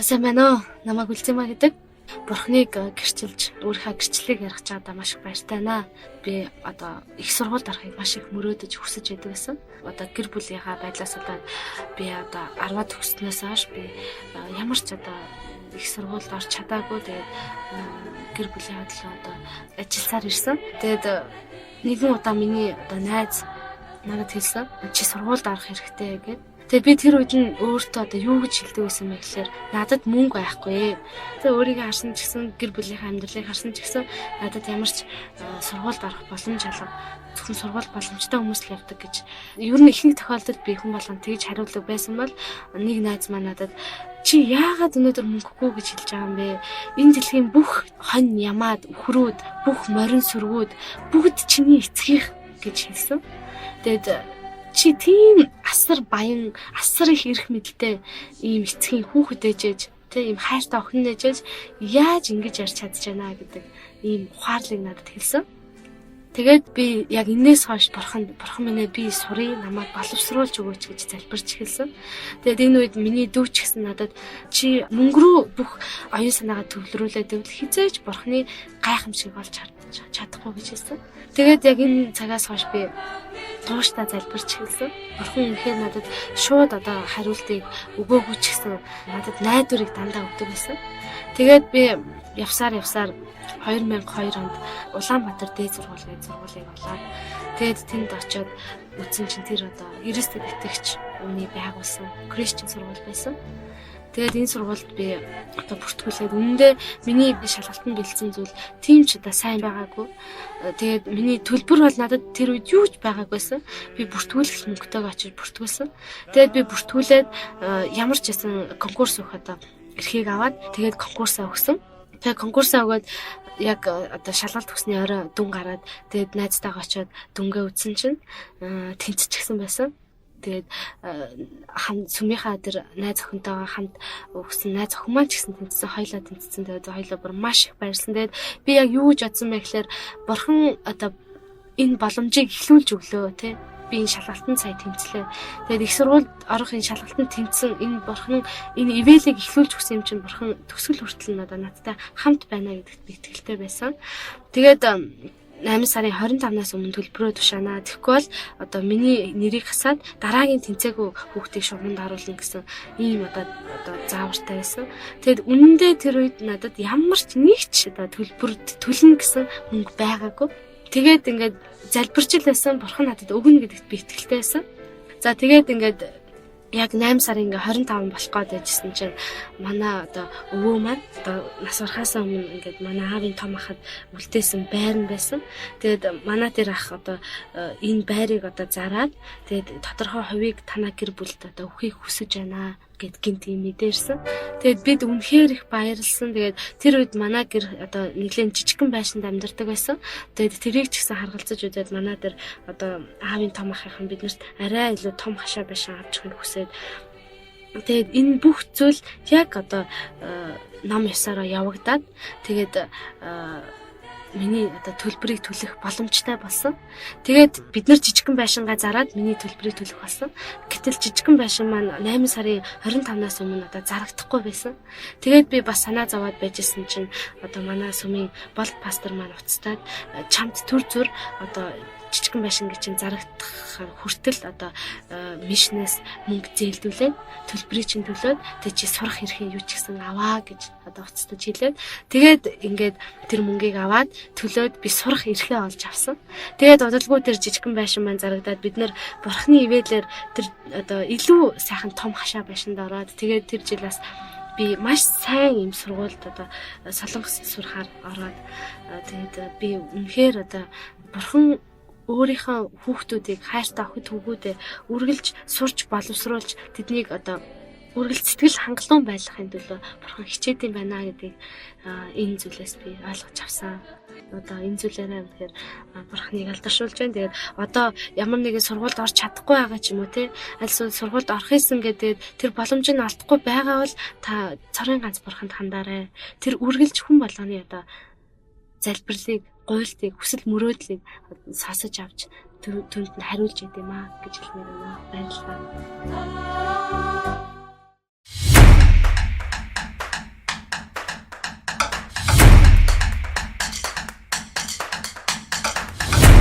Сайн байна уу? Намайг Үлзэмаа гэдэг. Бурхныг гэрчилж, өөрийнхөө гэрчлэлийг ярих чадаа маш их баяртай байна. Би одоо их сургуульд орохыг маш их мөрөөдөж хүсэж байдаг гэсэн. Одоо гэр бүлийнхаа байдлаас болоод би одоо 10-аад төгснөөс хойш би ямар ч одоо их сургуульд орч чадаагүй. Тэгээд гэр бүлийн төлөө одоо ажилласаар ирсэн. Тэгээд нэгэн удаа миний одоо найз надад хэлсэн. Чи сургуульд орох хэрэгтэй гэдэг. Тэгээ би тэр үед нь өөртөө одоо юу гэж хэлдэг байсан бэ гэхээр надад мөнгө байхгүй. Тэгээ өөрийгөө харсан ч гэсэн гэр бүлийнхээ амьдралыг харсан ч гэсэн надад ямар ч сургуульд орох боломж алга. Зөвхөн сургууль боломжтой хүмүүс л явдаг гэж. Ер нь ихэнх тохиолдолд би хүн болгон тэгж хариулдаг байсан бол нэг найз маань надад чи яагаад өнөөдөр мөнгөгүй гэж хэлж байгаа юм бэ? Энэ дэлхийн бүх хонь ямаад, өхрүүд, бүх морин сүргүүд бүгд чиний эцгийнх гэж хэлсэн. Тэгээд чи тийм асар баян, асар их эрх мэдэлтэй ийм эцгийн хүүхэд ээжэж, тийм ийм хайртай охин ээжэж яаж ингэж ярьж чадчихна гэдэг ийм ухаарлыг надад хэлсэн. Тэгээд би яг энээс хойш бурхан минь би сурыг намайг боловсруулж өгөөч гэж залбирч эхэлсэн. Тэгээд энэ үед миний дүү ч гэсэн надад чи мөнгө рүү бүх оюун санаагаа төвлөрүүлээд байвал хизээж бурханы гайхамшиг олж чадахгүй гэж хэлсэн. Тэгээд яг энэ цагаас хойш би тууштай залбирч эхэлсэн. Бурхан үнэхээр надад шууд одоо хариултыг өгөөгүй ч гэсэн надад найдварыг дандаа өгдөг байсан. Тэгээд би явсаар 2002 онд Улаанбаатар дээд сургуулийн болоод тэгээд тэнд очиод үзсэн чинь тэр одоо Ерөөстэй итгэгч үний байгуулсан Кристиан сургууль байсан. Тэгээд энэ сургуульд би одоо бүртгүүлээд үнэндээ миний шалгалтанд бэлдсэн зүйл тийм ч одоо сайн байгаагүй. Тэгээд миний төлбөр бол надад тэр үед юу ч байгаагүйсэн. Би бүртгүүлэх мөнгөтэйг очиж бүртгүүлсэн. Тэгээд би бүртгүүлээд ямар ч гэсэн конкурс өгөх одоо эрхийг аваад тэгээд конкурсаа өгсөн. Тэгээд конкурсаа өгөөд яг одоо шалгалт өгсний орой дүн гараад тэгээд найзтайгаа очиод дүнгээ үзсэн чинь тэнцчихсэн байсан. Тэгээд сүмийнхаа тэр найз охинтойгоо хамт өгсөн найз охин маань ч гэсэн тэнцсэн, хоёлаа тэнцсэн. Тэгээд хоёлаа бүр маш их баярлсан. Тэгээд би яг юу гэж бодсон бэ гэхээр бурхан одоо энэ боломжийг эхлүүлж өглөө тий. Би энэ шалгалтанд сая тэнцлээ. Тэгээд их сургуульд орох энэ шалгалтанд тэнцсэн энэ бурхан энэ ивэлийг эхлүүлж өгсөн юм чинь бурхан төсөл хүртэл надтай хамт байна гэдэгт би итгэлтэй байсан. Тэгээд 8 сарын 25-наас өмнө төлбөрөө тушаанаа. Тэгэхгүй бол одоо миний нэрийг хасаад дараагийн тэнцээгүй хүүхдийг шугамд харуулна гэсэн ийм одоо заавартай байсан. Тэгэд үнэндээ тэр үед надад ямар ч нэг ч одоо төлбөр төлнө гэсэн мөнгө байгаагүй. Тэгээд ингээд залбирч л байсан, бурхан надад өгнө гэдэгт би итгэлтэй байсан. За тэгээд ингээд яг 8 сарын 25 болох гээд байжсэн чинь манай одоо өвөө маань одоо нас барахаас өмнө ингээд манай аавын том ахад үлдээсэн байр нь байсан. Тэгээд манай тэр ах одоо энэ байрыг одоо зараад тэгээд тодорхой хувийг танаа гэр бүлд одоо өгөхийг хүсэж байна гэд гинт юм мэдэрсэн. Тэгээд бид үнэхээр их баярлсан. Тэгээд тэр үед манай гэр одоо нэлээд жижигхэн байшинд амьдардаг байсан. Тэгээд тэрийг ч гэсэн харгалзаж удаад манай тэр одоо аавын том ахын биднэрт арай илүү том хашаа байшин авчихыг хүсээд тэгээд энэ бүх зүйл яг одоо ном ёсороо явагдаад тэгээд миний одоо төлбөрийг төлөх боломжтой болсон. Тэгээд бид нар жижигхэн байшингаа зараад миний төлбөрийг төлөх болсон. Гэтэл жижигхэн байшин маань 8 сарын 25-наас өмнө одоо зарагдахгүй байсан. Тэгээд би бас санаа зовоод байжсэн чинь одоо манай сүмийн болд пастор маань уцтаад чамд төр зүр одоо жижигхэн байшин гэж чинь зарагдах хүртэл одоо мишнээс мөнгө зээлдүүлээд төлбөрийг чинь төлөөд тэг чи сурах хэрхэн юу ч гэсэн аваа гэж одоо уцтаж хэлээд тэгээд ингээд тэр мөнгийг аваад төлөөд би сурах эрхээ олж авсан. Тэгээд удалгүй тэр жижигхэн байшин маань зарагдаад бид нар бурхны ивэлэр тэр одоо илүү сайхан том хашаа байшинд ороод тэгээд тэр жилээс би маш сайн юм сургуульд одоо солонгос сурахаар ороод тэгээд би үнэхээр одоо бурхан өөрийнхөө хүүхдүүдийг хайртай охид хүүгүүдээ үргэлж сурч боловсруулж тэднийг одоо үргэлж сэтгэл хангалуун байлгахын төлөө бурхан хичээдэг юм байна гэдгийг энэ зүйлээс би ойлгож авсан. Одоо энэ зүйлээрээ үнэхээр бурханыг алдаршуулж байна. Тэгээд одоо ямар нэгэн сургуульд орч чадахгүй байгаа ч юм уу те аль сургуульд орох юмсан гэдэг тэр боломж нь алдахгүй байгаа бол та цорын ганц бурханд хандаарай. Тэр үргэлж хүн болгоны одоо залбирлыг гуйлтыг хүсэл мөрөөдлийг сасаж авч түнд нь хариулж идэм аа гэж хэлмээр байна. Баярлалаа.